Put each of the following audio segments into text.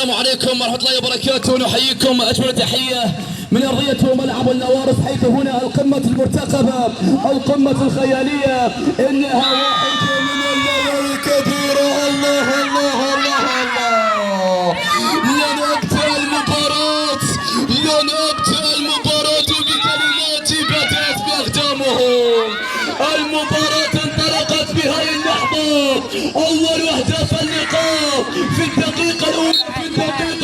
السلام عليكم ورحمة الله وبركاته. نحييكم أجمل تحية من أرضية ملعب النوارس، حيث هنا القمة المرتقبة، القمة الخيالية، إنها واحدة من الليالي الكبيرة. الله الله الله الله، لن أبدأ المباراة بكلماتي بدأت بأقدامهم. المباراة انطلقت بهذه اللحظة، أول أهداف اللقاء في الدقيقة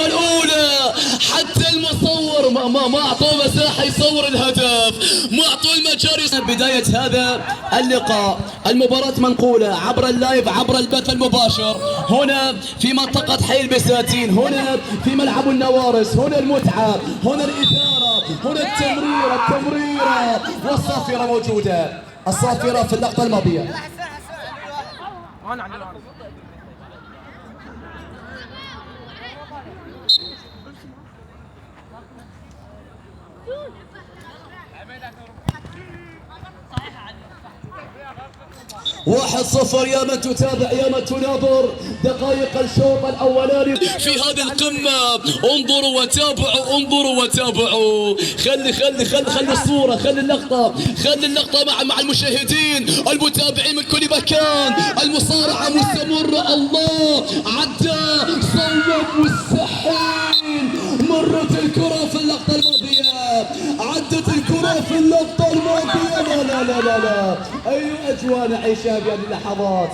الأولى، حتى المصور ما أعطوه مساحة يصور الهدف، ما أعطوه المجال. بداية هذا اللقاء، المباراة منقولة عبر اللايف، عبر البث المباشر، هنا في منطقة حي البساتين، هنا في ملعب النوارس، هنا المتعة، هنا الإثارة، هنا التمريرة والصافرة موجودة، الصافرة في اللقطة الماضية. واحد صفر، يا من تتابع، يا من تناظر دقائق الشوط الاولاني في هذه القمه. انظروا وتابعوا. خلي الصوره، خلي اللقطه مع المشاهدين المتابعين من كل مكان. المصارعه مستمره. الله، عدى، صوب، مستحيل. مرت الكره في اللقطه الماضيه، عدت الكره في اللقطه الماضيه. لا اي اجواء نعيشها في هذه اللحظات.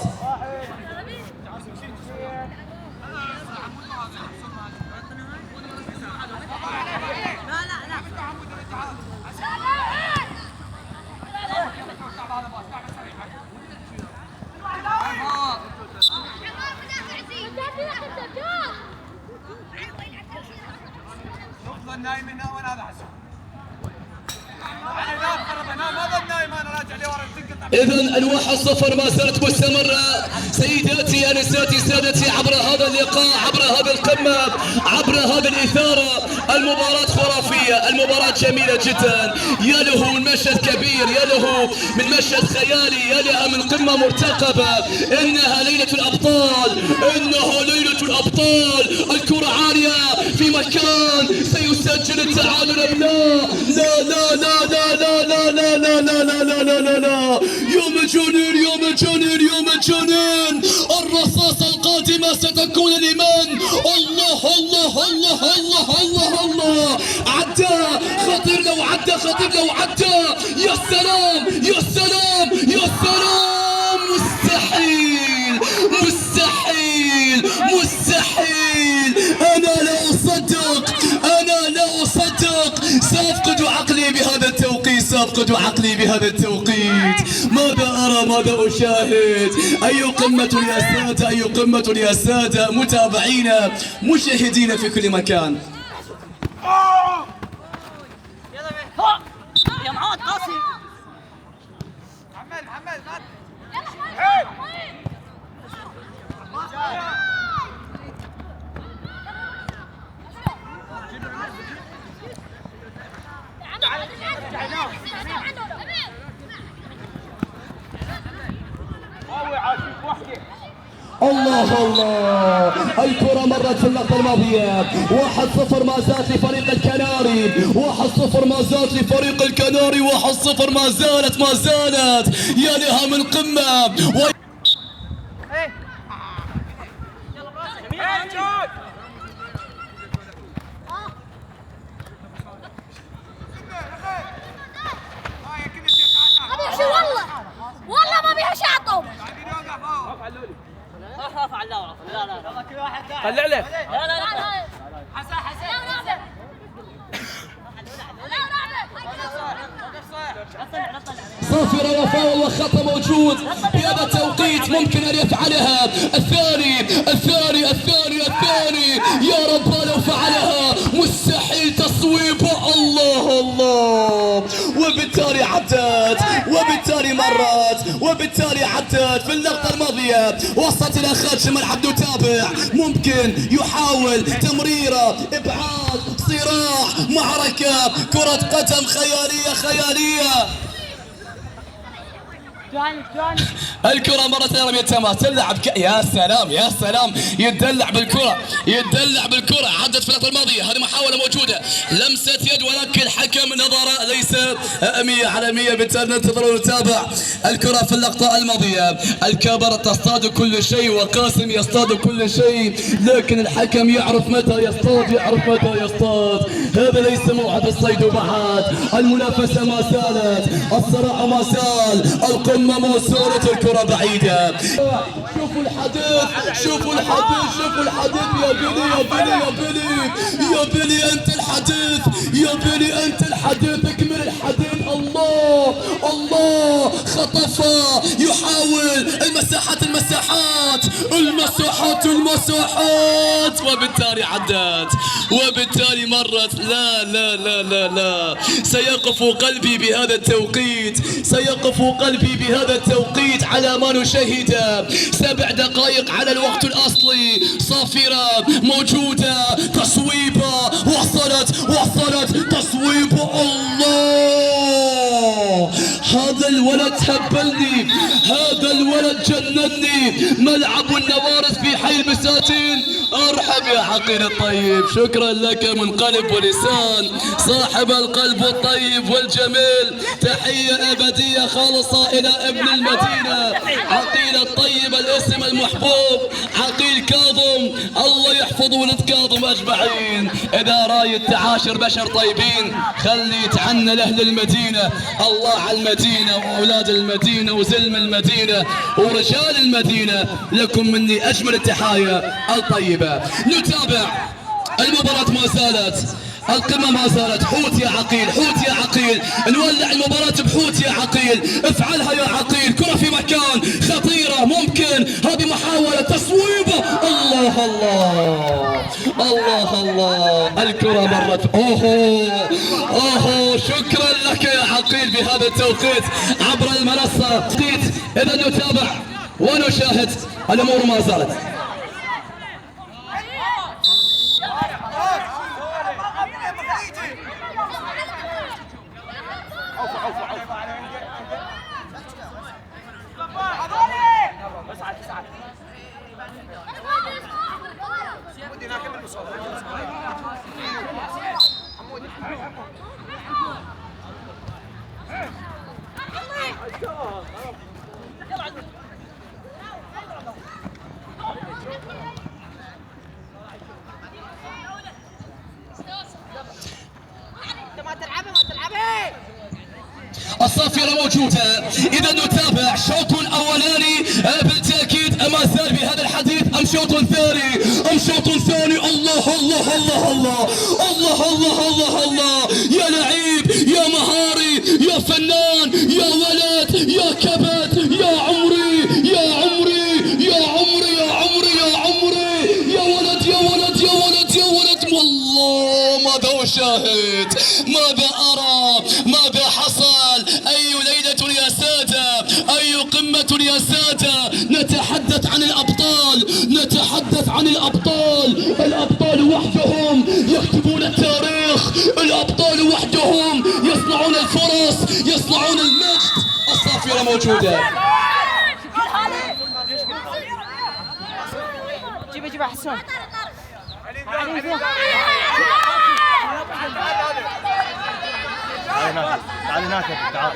إذن الواحد صفر ما زالت مستمرة. سيداتي، أنساتي، سادتي، عبر هذا اللقاء، عبر هذه القمة، عبر هذه الإثارة، المباراة خرافية، المباراة جميلة جدا. يا له من مشهد كبير، يا له من مشهد خيالي، يا لها من قمة مرتقبة. إنها ليلة الأبطال، الكرة عالية في مكان سيسجل التعادل أم لا. لا يا مجانين، الرصاصة القادمة ستكون لمن؟ الله. عدى، خطير لو عدى. يا سلام. مستحيل. أنا لا أصدق. سأفقد عقلي بهذا التوقيت. ماذا أرى، ماذا أشاهد؟ أي قمة يا سادة، متابعينا، مشاهدين في كل مكان. يا معود قاسم. محمد الله، الكرة مرت في اللقطة الماضية. 1-0 ما زالت لفريق الكناري، 1-0 ما زالت لفريق الكناري، 1-0 ما زالت. يا لها من قمة. والله ما بيها شعطه. طلع له. حسن صافرة وفاول وخطأ موجود في هذا التوقيت، ممكن أن يفعلها الثاني. يا رب لو فعلها، مستحيل تصويبه. الله، وبالتالي عدت، وبالتالي مرت، وبالتالي عدت في اللقطة الماضية. وصلت إلى خارج الملعب، نتابع، ممكن يحاول تمريرة، إبعاد، صراع، معركة، كرة قدم خيالية. الكرة مرة ثانية رمية تماس تلعب يا سلام يا سلام، يتدلع بالكرة يتدلع بالكرة. عدت في اللقطة الماضية، هذه محاولة موجودة، لمسة يد ولكن الحكم نظر ليس 100/100، بالتالي ننتظر ونتابع الكرة في اللقطة الماضية. الكاميرا تصطاد كل شيء وقاسم يصطاد كل شيء، لكن الحكم يعرف متى يصطاد، يعرف متى يصطاد. هذا ليس موعد الصيد بعد، المنافسة ما زالت، الصراع ما زال، القمة ما زالت، الكرة بعيدة. شوفوا الحديث شوفوا الحديث شوفوا الحديث، يا بيلي يا بيلي يا بيلي يا بيلي انت الحديث، يا بيلي انت الحديث، اكمل الحديث. الله الله خطفها، يحاول المساحات المساحات المساحات المساحات، وبالتالي عدت وبالتالي مرت. لا لا لا لا لا، سيقف قلبي بهذا التوقيت، سيقف قلبي بهذا التوقيت على ما نشاهد. 7 دقائق على الوقت الأصلي، صافرة موجودة، تصويبة وصلت تصويبة. الله، هذا الولد هبلني، هذا الولد جنني. ملعب النوارس في حي البساتين. ارحب يا عقيل الطيب، شكرا لك من قلب ولسان، صاحب القلب الطيب والجميل. تحية أبدية خالصة إلى ابن المدينة عقيل الطيب، الاسم المحبوب عقيل كاظم. الله يحفظ ولد كاظم أجمعين. إذا رايد تعاشر بشر طيبين خلي يتعنى لأهل المدينة. الله على المدينة وأولاد المدينة وزلم المدينة ورجال المدينة، لكم مني أجمل التحايا الطيبة. نتابع المباراة، ما زالت القمة، ما زالت. حوت يا عقيل، حوت يا عقيل، نولع المباراة بحوت يا عقيل، افعلها يا عقيل. كرة في مكان خطيرة، ممكن هذه محاولة تصويبة. الله الله الله الله، الكرة مرت. اوه شكرا لك يا عقيل بهذا التوقيت عبر المنصة. إذا نتابع ونشاهد، الأمور ما زالت. الصافرة موجودة. إذا نتابع شوط أولاني بالتأكيد، ما زال بهذا الحديث أم شوط ثاني، أم شوط ثاني. الله الله الله الله الله الله الله الله، يا لعيب يا مهاري يا فنان يا ولد يا كبد يا عمري يا عمري يا عمري يا عمري يا عمري يا ولد يا ولد يا ولد يا ولد. والله ماذا أشاهد، ماذا أرى، ماذا حصل. أي ليلة يا سادة، أي قمة يا سادة. نتحدث عن الأبطال، نتحدث عن الأبطال. الأبطال وحدهم يكتبون التاريخ، الأبطال وحدهم يصنعون الفرص، يصنعون المجد. الصافرة موجودة. جيب حسون. تعال ناكل، تعال.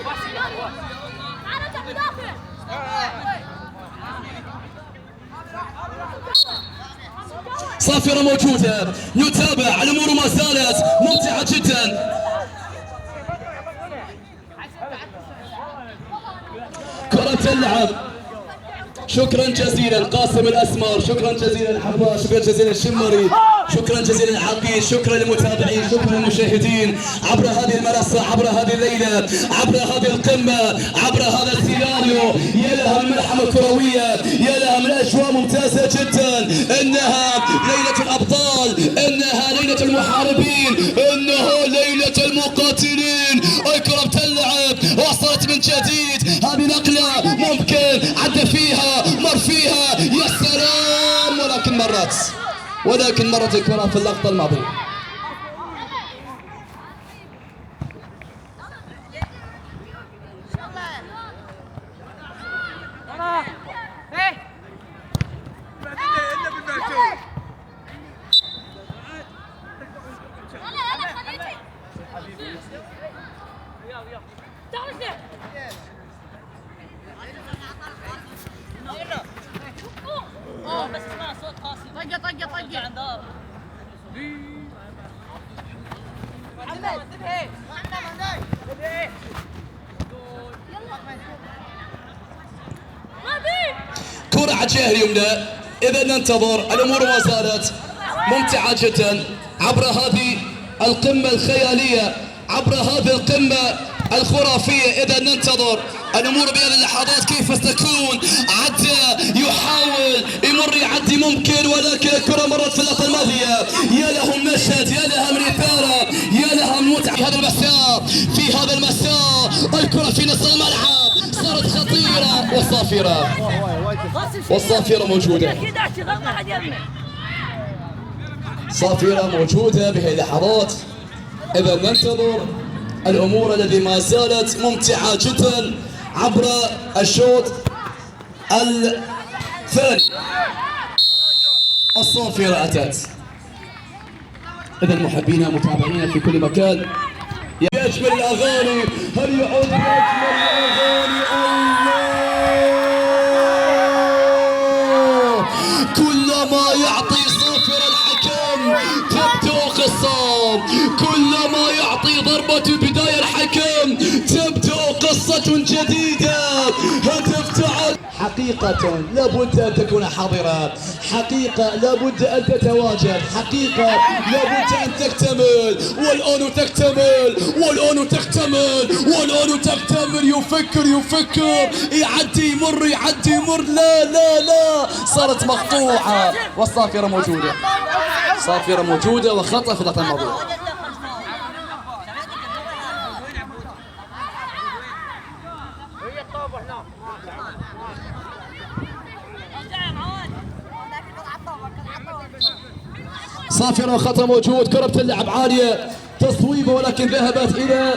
صافرة موجودة. نتابع، الأمور ما زالت ممتعة جدا. كرة اللعب. شكرا جزيلا قاسم الأسمر، شكرا جزيلا الحباش، شكرا جزيلا الشمري، شكرا جزيلا العقيل، شكرا للمتابعين، شكرا للمشاهدين عبر هذه المنصة، عبر هذه الليلة، عبر هذه القمة، عبر هذا السيناريو. يا لها من ملحمة كروية، يا لها من أجواء ممتازة جدا. إنها ليلة الأبطال، إنها ليلة المحاربين، إنها ليلة المقاتلين. الكرة بتلعب، وصلت من جديد. هذه نقلة ممكن عدى فيها، مر فيها، يا سلام، ولكن مرت الكرة في اللقطة الماضية. مع الجهه اليمنى. اذا ننتظر، الامور ما زالت ممتعه جدا عبر هذه القمه الخياليه، عبر هذه القمه الخرافيه. اذا ننتظر الامور بهذه اللحظات كيف ستكون. عدى يحاول يمر يعدي ممكن، ولكن الكره مرت في اللقطه الماضيه. يا له من مشهد، يا لها من اثاره، يا لها من متعه في هذا المساء. في هذا المساء الكره في نص الملعب صارت خطيره، والصافره موجوده. صافره موجوده بهذه اللحظات. اذا ننتظر الامور التي ما زالت ممتعه جدا عبر الشوط الثاني. الصافره اتت. اذا محبينا متابعينا في كل مكان، يا اجمل الاغاني، هل يعود باجمل الاغاني؟ الله، كلما يعطي صافره الحكم تبدو قصه، كلما يعطي ضربه بدايه الحكم تبدو قصه جديده. هدف تعال. حقيقة لابد أن تكون حاضرا، حقيقة لابد أن تتواجد، حقيقة لابد أن تكتمل، والآن تكتمل، والآن تكتمل، والآن تكتمل. يفكر يعدي يمر، يعدي يمر، لا صارت مقطوعة. والصافرة موجودة، صافرة موجودة وخطأ في اللقطة الماضية. صافرة وخطأ موجود. كرة بتلعب عالية، تصويبة ولكن ذهبت إلى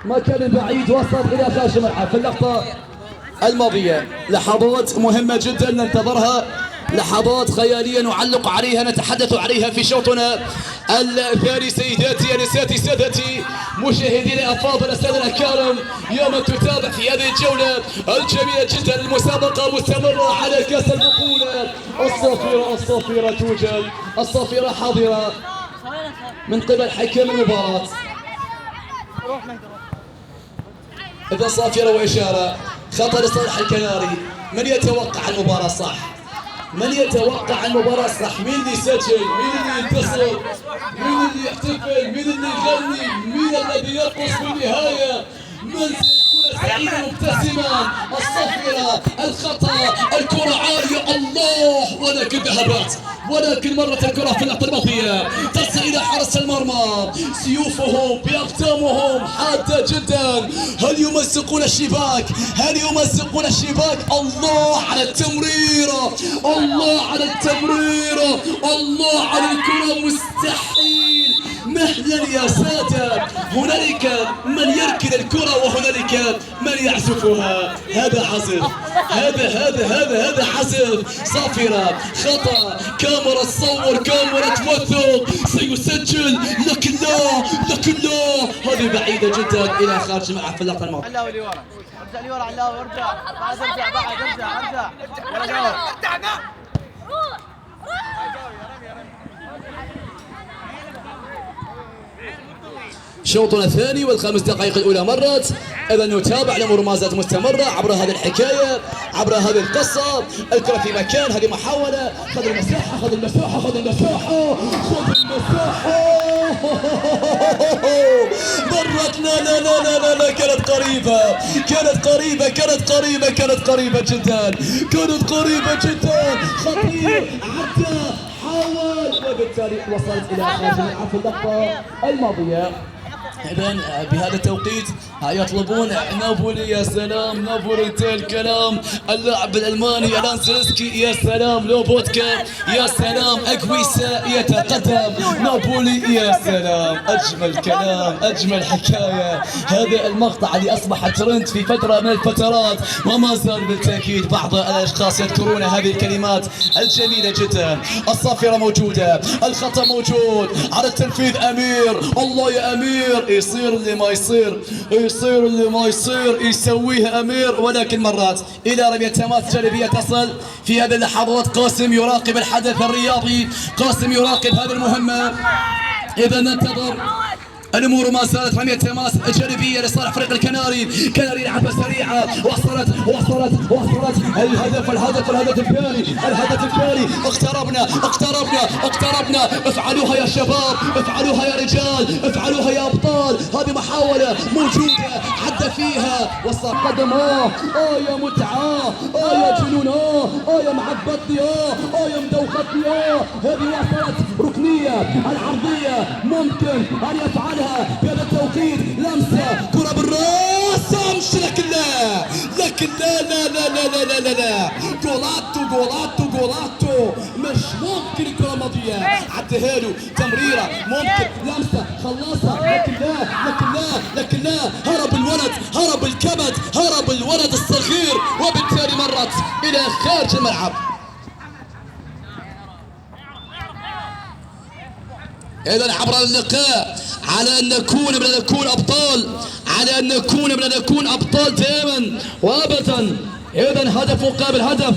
مكان بعيد، وصلت إلى خارج الملعب في اللقطة الماضية. لحظات مهمة جدا ننتظرها، لحظات خيالية نعلق عليها، نتحدث عليها في شوطنا الثاني. سيداتي انساتي سادتي مشاهدينا الافاضل الساده الاكارم، يوم تتابع في هذه الجوله الجميله جدا المسابقه مستمره على كاس البطوله. الصافره توجد، الصافره حاضره من قبل حكم المباراه. اذا صافره واشاره خطا لصالح الكناري. من يتوقع المباراه صح؟ من يتوقع المباراة صح؟ مين اللي يسجل؟ مين اللي ينتصر؟ مين اللي يحتفل؟ مين اللي يغني؟ مين الذي يرقص في النهاية؟ من سيكون سعيدا مبتسما؟ الصفرة، الخطأ، الكرة عالية، الله، ولكن ذهبت، ولكن مرت الكرة في اللقطة الماضية تصل إلى حرس المرمى. سيوفهم بأقدامهم حادة جدا. هل يمزقون الشباك؟ هل يمزقون الشباك؟ الله على التمريرة، الله على التمريرة، الله على الكرة. مستحيل. مهلا يا سادة، هنالك من يركن الكرة وهنالك من يعزفها. هذا عزف، هذا عزف. صافرة، خطأ، كاميرا تصور، كاميرا توثق، سيسجل، لكن لا، هذه بعيدة جدا إلى خارج الملعب في اللقطة الماضية. علاوي اللي ورا، ارجع لي ورا علاوي، ارجع بعد، ارجع شوطنا الثاني والخمس دقائق الأولى مرت. إذا نتابع الأمور ما زالت مستمرة عبر هذه الحكاية، عبر هذه القصة. الكرة في مكان، هذه محاولة، خذ المساحة، مرت. لا، كانت قريبة جدا، خطير، عدى، حاول، وبالتالي وصلت إلى خارج الملعب في اللقطة الماضية. إذا بهذا التوقيت يطلبون نابولي. يا سلام، نابولي انتهى الكلام. اللاعب الألماني ألان سيلسكي، يا سلام، لوبوتكا، يا سلام، أكويسا يتقدم. نابولي، يا سلام، أجمل كلام، أجمل حكاية. هذا المقطع اللي أصبح ترند في فترة من الفترات، وما زال بالتأكيد بعض الأشخاص يذكرون هذه الكلمات الجميلة جدا. الصافرة موجودة، الخطأ موجود، على التنفيذ أمير. الله يا أمير، يصير اللي ما يصير يسويه أمير. ولكن مرات إلى رمية تماس جانبية تصل في هذه اللحظات. قاسم يراقب الحدث الرياضي، قاسم يراقب هذه المهمة. إذا ننتظر الامور ما زالت رميه تماس جانبيه لصالح فريق الكناري. كناري لعبه سريعه، وصلت الهدف الثاني. اقتربنا. افعلوها يا شباب، افعلوها يا رجال، افعلوها يا ابطال. هذه محاوله موجوده عدى فيها وصل قدم. يا متعه، يا جنون، يا محبتني، يا مدوختني. هذه وصلت ركنيه العرضيه، ممكن ان يفعلها في هذا التوقيت. لمسه كره بالراس، لكن لا جولاتو مش ممكن الكره ماضيه. عدها له تمريره، ممكن لمسه خلصها، لكن لا هرب الكبد، هرب الولد الصغير، وبالتالي مرت الى خارج الملعب. إذا عبر اللقاء على أن نكون أبطال دائما وأبدا. إذا هدف مقابل هدف،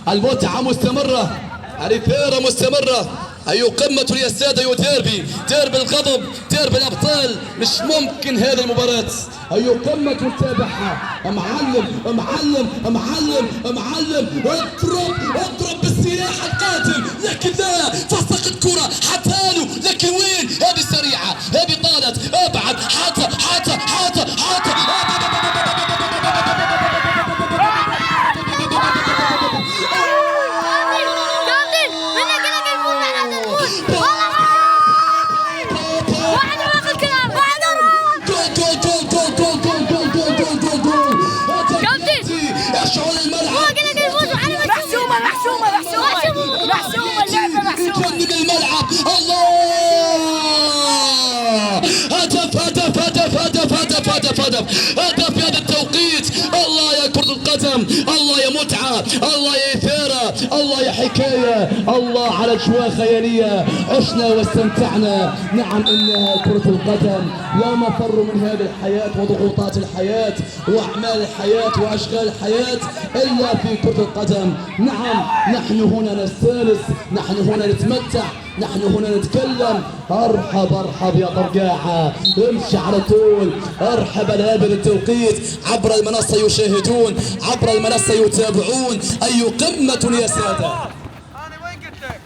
المتعة مستمرة، الإثارة مستمرة. أي قمة يا السادة، ديربي الغضب، ديربي الأبطال. مش ممكن هذه المباراة. أي قمة تتابعها. معلم اضرب بالسلاح القاتل، لكن لا فسقت كرة حتى له، لكن وين هذه السريعة، هذه طالت ابعد. حتى هدف في هذا التوقيت. الله يا كرة القدم، الله يا متعة، الله يا إثارة، الله يا حكاية، الله على أجواء خيالية عشنا واستمتعنا. نعم، إنها كرة القدم، لا مفر من هذه الحياة وضغوطات الحياة وأعمال الحياة وأشغال الحياة إلا في كرة القدم. نعم، نحن هنا نستانس، نحن هنا نتمتع، نحن هنا نتكلم. ارحب يا طرقاعة، امشي على طول. ارحب هذا التوقيت. عبر المنصة يشاهدون، عبر المنصة يتابعون. أي قمة يا سادة. انا وين قلت لك؟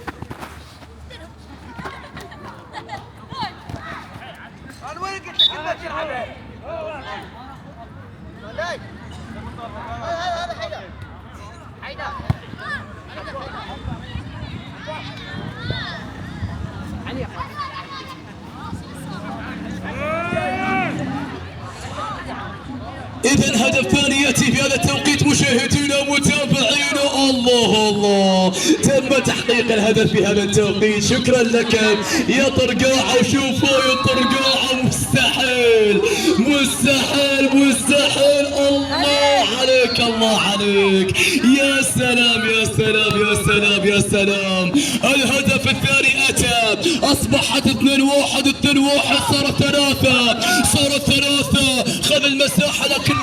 انك تلعب. إذا هدف ثاني يأتي في هذا التوقيت مشاهدينا ومتابعينا. الله تم تحقيق الهدف في هذا التوقيت. شكرا لك يا طرقاعة. وشوفوا يا طرقاعة، مستحيل. الله عليك. يا سلام. الهدف الثاني أتى، أصبحت 2-1 صارت 3. خذ المساحة، لكن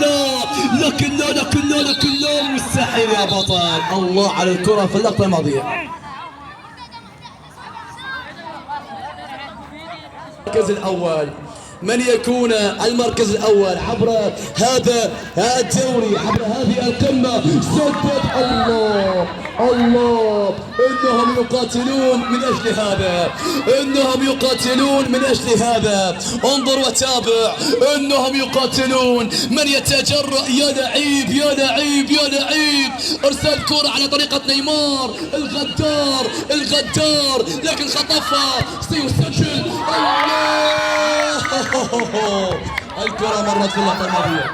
لا مستحيل يا بطل. الله على الكرة في اللقطة الماضية. المركز الأول، من يكون المركز الأول عبر هذا الدوري، عبر هذه القمة؟ سدد. الله إنهم يقاتلون من أجل هذا. انظر وتابع، إنهم يقاتلون. من يتجرأ؟ يا لعيب. ارسال كرة على طريقة نيمار، الغدار، لكن خطفها، سيسجل. الله، الكرة مرت في اللقطة الماضية.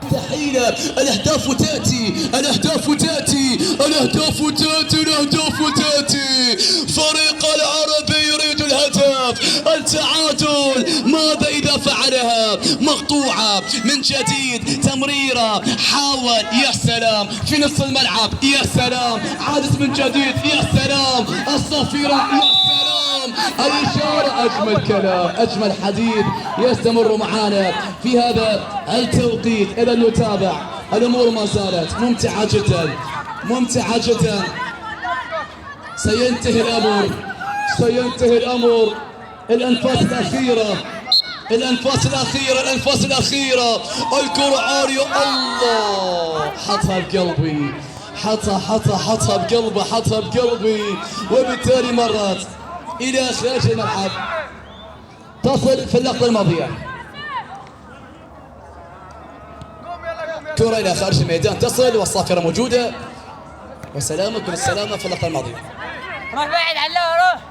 مستحيلة. الأهداف تأتي. فريق العربي يريد الهدف التعادل. ماذا إذا فعلها؟ مقطوعة من جديد، تمريرة، حاول، يا سلام، في نص الملعب، يا سلام، عادس من جديد، يا سلام، الصافرة، يا سلام. الإشارة. أجمل كلام، أجمل حديث يستمر معنا في هذا التوقيت. إذا نتابع الأمور ما زالت ممتعة جدا، ممتعة جدا. سينتهي الأمر، سينتهي الأمر. الأنفاس الأخيرة، الأنفاس الأخيرة، الأنفاس الأخيرة. الكرة عالية، الله حطها بقلبي، حطها بقلبه، حطها بقلبي، وبالتالي مرت إلى خارج الملعب. تصل في اللقطة الماضية كرة إلى خارج الميدان، تصل والصافرة موجودة. وسلامة، كل السلامة في اللقطة الماضية. روح بعيد على روح.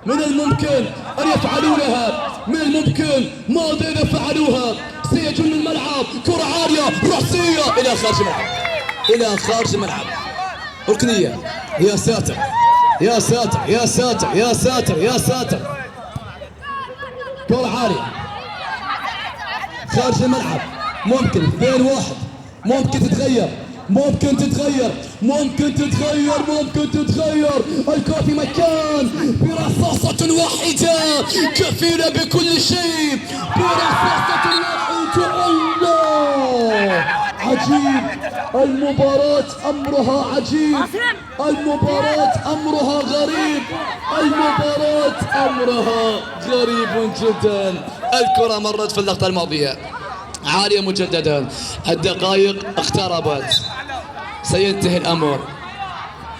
من الممكن أن يفعلونها، من الممكن. ماذا إذا فعلوها؟ سيجن الملعب. كرة عالية رأسية إلى خارج الملعب، إلى خارج الملعب. ركنية. يا ساتر يا ساتر يا ساتر يا ساتر يا ساتر. كرة عالية خارج الملعب. ممكن 2-1، ممكن تتغير، ممكن تتغير، ممكن تتغير، ممكن تتغير. الكرة في مكان، برصاصة واحدة كفيلة بكل شيء، برصاصة واحدة. الله عجيب. المباراة أمرها عجيب، المباراة أمرها غريب، المباراة أمرها غريب جدا. الكرة مرت في اللقطة الماضية عالية مجددا. الدقائق اقتربت، سينتهي الأمر.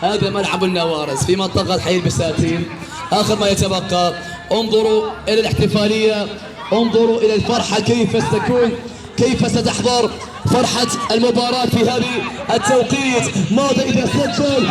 هذا ملعب النوارز في منطقة حي البساتين. آخر ما يتبقى، انظروا إلى الاحتفالية، انظروا إلى الفرحة كيف ستكون، كيف ستحضر فرحة المباراة في هذه التوقيت. ماذا إذا سجل؟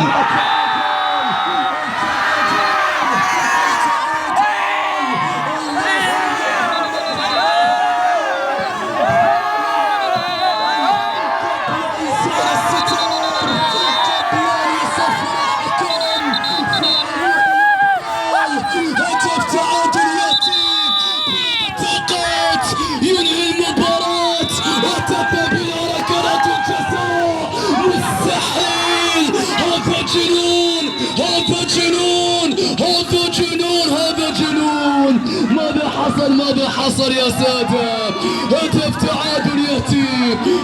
ماذا حصل يا سادة؟ هدف تعادل يأتي،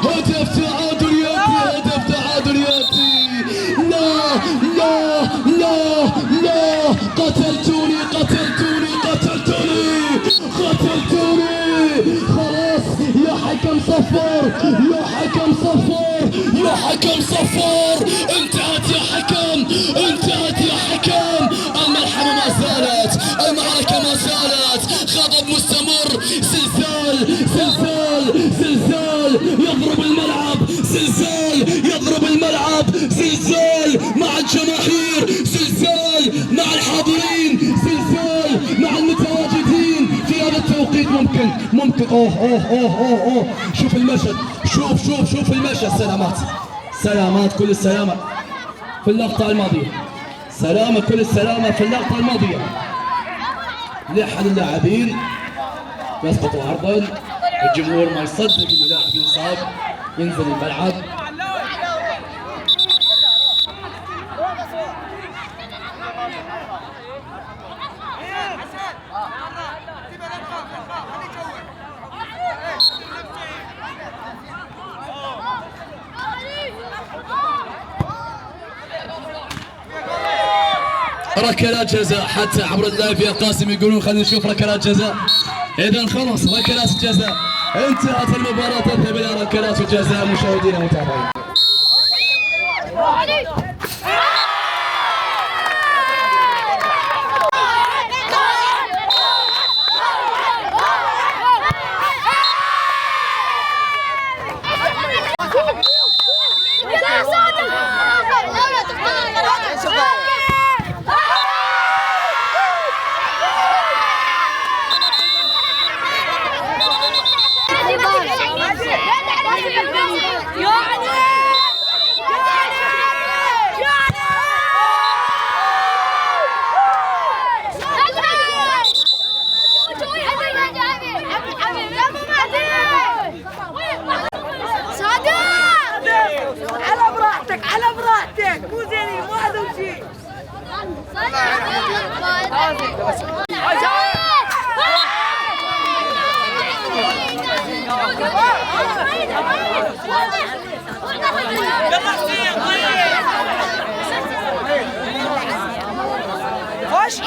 هدف تعادل يأتي، هدف تعادل يأتي. لا لا لا لا، قتلتوني قتلتوني قتلتوني قتلتوني. خلاص يا حكم صفر، يا حكم صفر، يا حكم صفر. انتهت يا حكم، انتهت يا حكم. الملحمة ما زالت، المعركة ما زالت، غضب مستمر. زلزال زلزال زلزال يضرب الملعب، زلزال يضرب الملعب، زلزال مع الجماهير، زلزال مع الحاضرين، زلزال مع المتواجدين في هذا التوقيت. ممكن اوه شوف المشهد، شوف المشهد. سلامات، سلامات، كل السلامة في اللقطة الماضية، سلامة، كل السلامة في اللقطة الماضية. لأحد اللاعبين يسقط عرضا، الجمهور ما يصدق انه لاعب يصاب، ينزل الملعب. ركلات جزاء، حتى عبر اللايف يا قاسم يقولون خلينا نشوف ركلات جزاء. اذا خلص ركلات الجزاء، انتهت المباراة، تذهب الى ركلات الجزاء. مشاهدينا المتابعين، يعني خش.